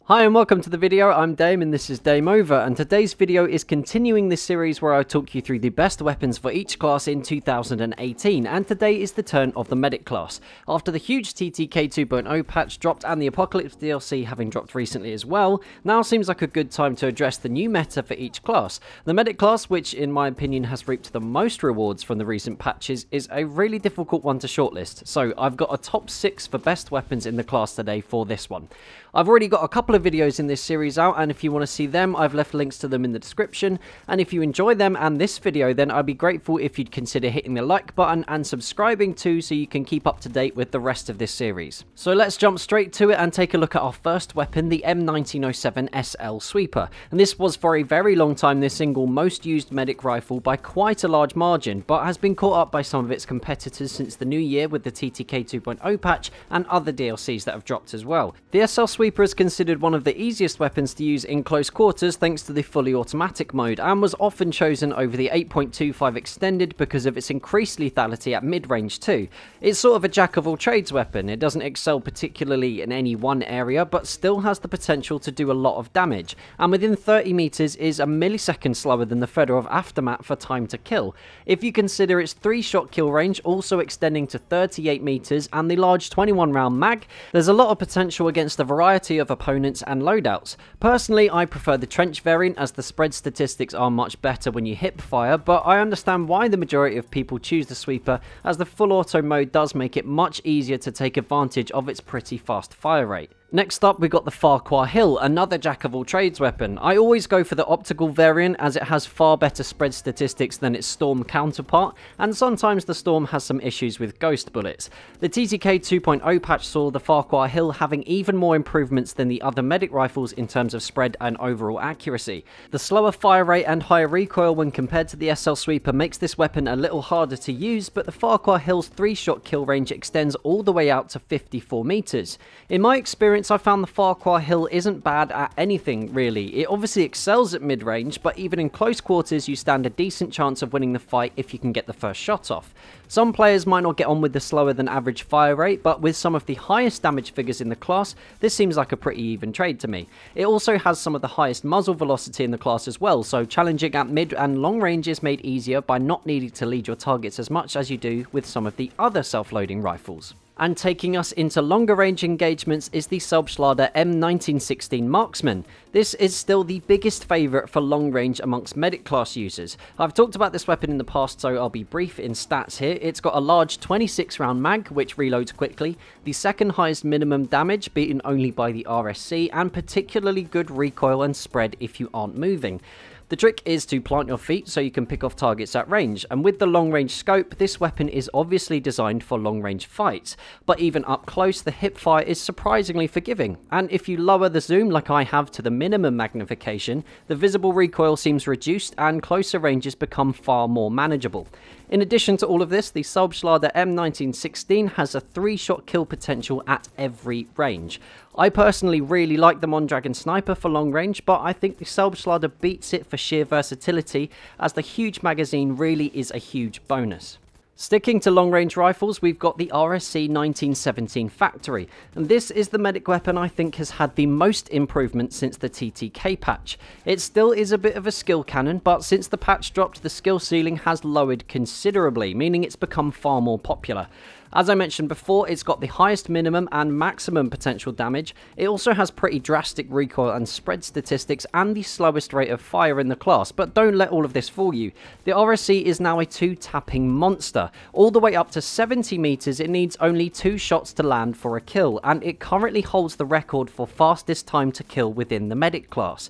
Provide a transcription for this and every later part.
Hi and welcome to the video. I'm Dame and this is Dame Over, and today's video is continuing this series where I talk you through the best weapons for each class in 2018, and today is the turn of the Medic class. After the huge TTK 2.0 patch dropped and the Apocalypse DLC having dropped recently as well, now seems like a good time to address the new meta for each class. The Medic class, which in my opinion has reaped the most rewards from the recent patches, is a really difficult one to shortlist, so I've got a top 6 for best weapons in the class today for this one. I've already got a couple of videos in this series out, and if you want to see them, I've left links to them in the description, and if you enjoy them and this video, then I'd be grateful if you'd consider hitting the like button and subscribing too, so you can keep up to date with the rest of this series. So let's jump straight to it and take a look at our first weapon, the M1907 SL Sweeper, and this was for a very long time the single most used medic rifle by quite a large margin, but has been caught up by some of its competitors since the new year with the TTK 2.0 patch and other DLCs that have dropped as well. The SL Sweeper is considered one of the easiest weapons to use in close quarters thanks to the fully automatic mode, and was often chosen over the 8.25 extended because of its increased lethality at mid-range too. It's sort of a jack of all trades weapon. It doesn't excel particularly in any one area, but still has the potential to do a lot of damage, and within 30 meters is a millisecond slower than the Fedorov Aftermath for time to kill. If you consider its 3-shot kill range also extending to 38 meters and the large 21 round mag, there's a lot of potential against a variety of opponents and loadouts. Personally, I prefer the trench variant as the spread statistics are much better when you hip fire, but I understand why the majority of people choose the Sweeper, as the full auto mode does make it much easier to take advantage of its pretty fast fire rate. Next up, we got the Farquar Hill, another jack of all trades weapon. I always go for the optical variant as it has far better spread statistics than its Storm counterpart, and sometimes the Storm has some issues with ghost bullets. The TTK 2.0 patch saw the Farquar Hill having even more improvements than the other medic rifles in terms of spread and overall accuracy. The slower fire rate and higher recoil when compared to the SL Sweeper makes this weapon a little harder to use, but the Farquar Hill's 3-shot kill range extends all the way out to 54 meters. In my experience, I found the Farquar Hill isn't bad at anything really. It obviously excels at mid-range, but even in close quarters you stand a decent chance of winning the fight if you can get the first shot off. Some players might not get on with the slower than average fire rate, but with some of the highest damage figures in the class, this seems like a pretty even trade to me. It also has some of the highest muzzle velocity in the class as well, so challenging at mid and long range is made easier by not needing to lead your targets as much as you do with some of the other self-loading rifles. And taking us into longer range engagements is the Saab Slider M1916 Marksman. This is still the biggest favourite for long range amongst medic class users. I've talked about this weapon in the past, so I'll be brief in stats here. It's got a large 26 round mag which reloads quickly, the second highest minimum damage beaten only by the RSC, and particularly good recoil and spread if you aren't moving. The trick is to plant your feet so you can pick off targets at range, and with the long range scope, this weapon is obviously designed for long range fights, but even up close the hip fire is surprisingly forgiving, and if you lower the zoom like I have to the minimum magnification, the visible recoil seems reduced and closer ranges become far more manageable. In addition to all of this, the Saab Slider M1916 has a 3-shot kill potential at every range. I personally really like the Mondragon Sniper for long range, but I think the Saab Slider beats it for sheer versatility, as the huge magazine really is a huge bonus. Sticking to long-range rifles, we've got the RSC 1917 Factory, and this is the medic weapon I think has had the most improvement since the TTK patch. It still is a bit of a skill cannon, but since the patch dropped, the skill ceiling has lowered considerably, meaning it's become far more popular. As I mentioned before, it's got the highest minimum and maximum potential damage. It also has pretty drastic recoil and spread statistics and the slowest rate of fire in the class, but don't let all of this fool you. The RSC is now a 2-tapping monster. All the way up to 70 meters, it needs only 2 shots to land for a kill, and it currently holds the record for fastest time to kill within the medic class.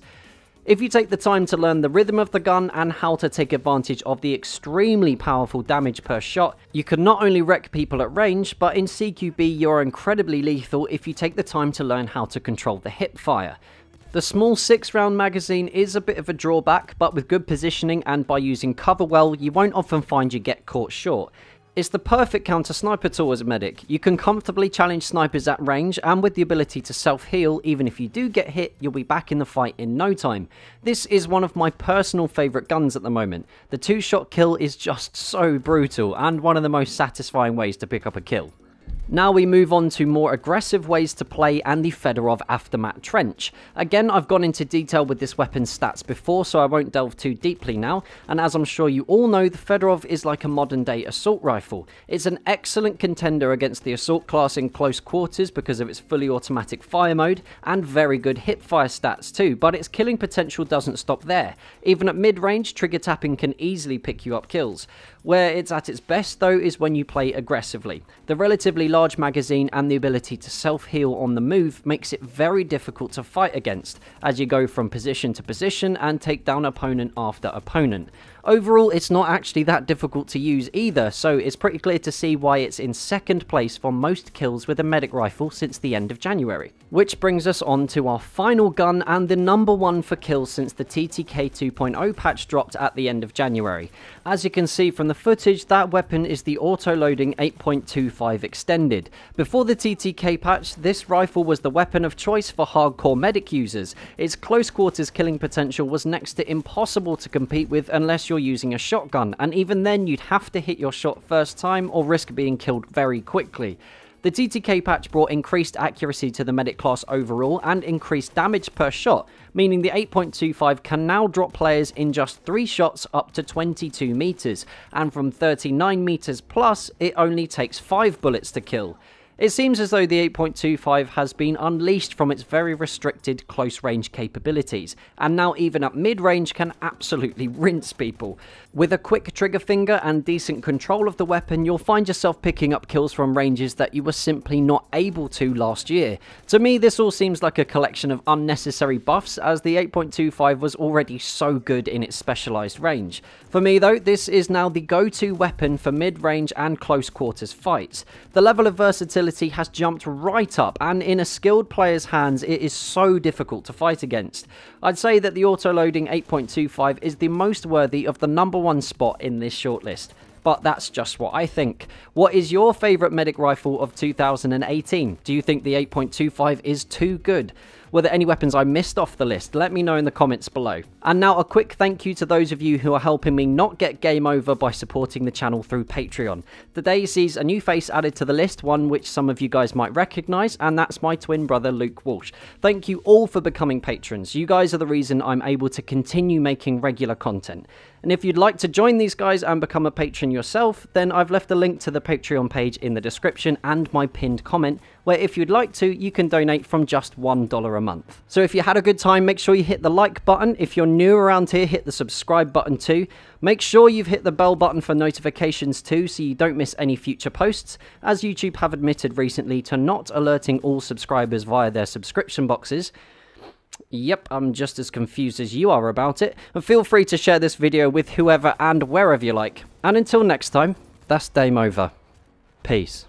If you take the time to learn the rhythm of the gun and how to take advantage of the extremely powerful damage per shot, you can not only wreck people at range, but in CQB you're incredibly lethal if you take the time to learn how to control the hip fire. The small 6-round magazine is a bit of a drawback, but with good positioning and by using cover well, you won't often find you get caught short. It's the perfect counter-sniper tool as a medic. You can comfortably challenge snipers at range, and with the ability to self-heal, even if you do get hit, you'll be back in the fight in no time. This is one of my personal favourite guns at the moment. The 2-shot kill is just so brutal, and one of the most satisfying ways to pick up a kill. Now we move on to more aggressive ways to play and the Fedorov Aftermath Trench. Again, I've gone into detail with this weapon's stats before, so I won't delve too deeply now, and as I'm sure you all know, the Fedorov is like a modern day assault rifle. It's an excellent contender against the assault class in close quarters because of its fully automatic fire mode, and very good hipfire stats too, but its killing potential doesn't stop there. Even at mid-range, trigger tapping can easily pick you up kills. Where it's at its best though is when you play aggressively. The relatively large magazine and the ability to self-heal on the move makes it very difficult to fight against, as you go from position to position and take down opponent after opponent. Overall, it's not actually that difficult to use either, so it's pretty clear to see why it's in second place for most kills with a medic rifle since the end of January. Which brings us on to our final gun and the number one for kills since the TTK 2.0 patch dropped at the end of January. As you can see from the footage, that weapon is the Autoloading 8.25 Extended. Before the TTK patch, this rifle was the weapon of choice for hardcore medic users. Its close quarters killing potential was next to impossible to compete with unless you're using a shotgun, and even then you'd have to hit your shot first time or risk being killed very quickly. The TTK patch brought increased accuracy to the medic class overall and increased damage per shot, meaning the 8.25 can now drop players in just 3 shots up to 22 meters, and from 39 meters plus, it only takes 5 bullets to kill. It seems as though the 8.25 has been unleashed from its very restricted close range capabilities, and now even at mid-range can absolutely rinse people. With a quick trigger finger and decent control of the weapon, you'll find yourself picking up kills from ranges that you were simply not able to last year. To me, this all seems like a collection of unnecessary buffs, as the 8.25 was already so good in its specialised range. For me though, this is now the go-to weapon for mid-range and close quarters fights. The level of versatility has jumped right up, and in a skilled player's hands it is so difficult to fight against. I'd say that the Autoloading 8.25 is the most worthy of the number one spot in this shortlist. But that's just what I think. What is your favourite medic rifle of 2018? Do you think the 8.25 is too good? Were there any weapons I missed off the list? Let me know in the comments below. And now a quick thank you to those of you who are helping me not get game over by supporting the channel through Patreon. Today sees a new face added to the list, one which some of you guys might recognise, and that's my twin brother Luke Walsh. Thank you all for becoming patrons. You guys are the reason I'm able to continue making regular content. And if you'd like to join these guys and become a patron yourself, then I've left a link to the Patreon page in the description and my pinned comment, where if you'd like to, you can donate from just $1 a month. So if you had a good time, make sure you hit the like button. If you're new around here, hit the subscribe button too. Make sure you've hit the bell button for notifications too, so you don't miss any future posts, as YouTube have admitted recently to not alerting all subscribers via their subscription boxes. Yep, I'm just as confused as you are about it, and feel free to share this video with whoever and wherever you like. And until next time, that's game over. Peace.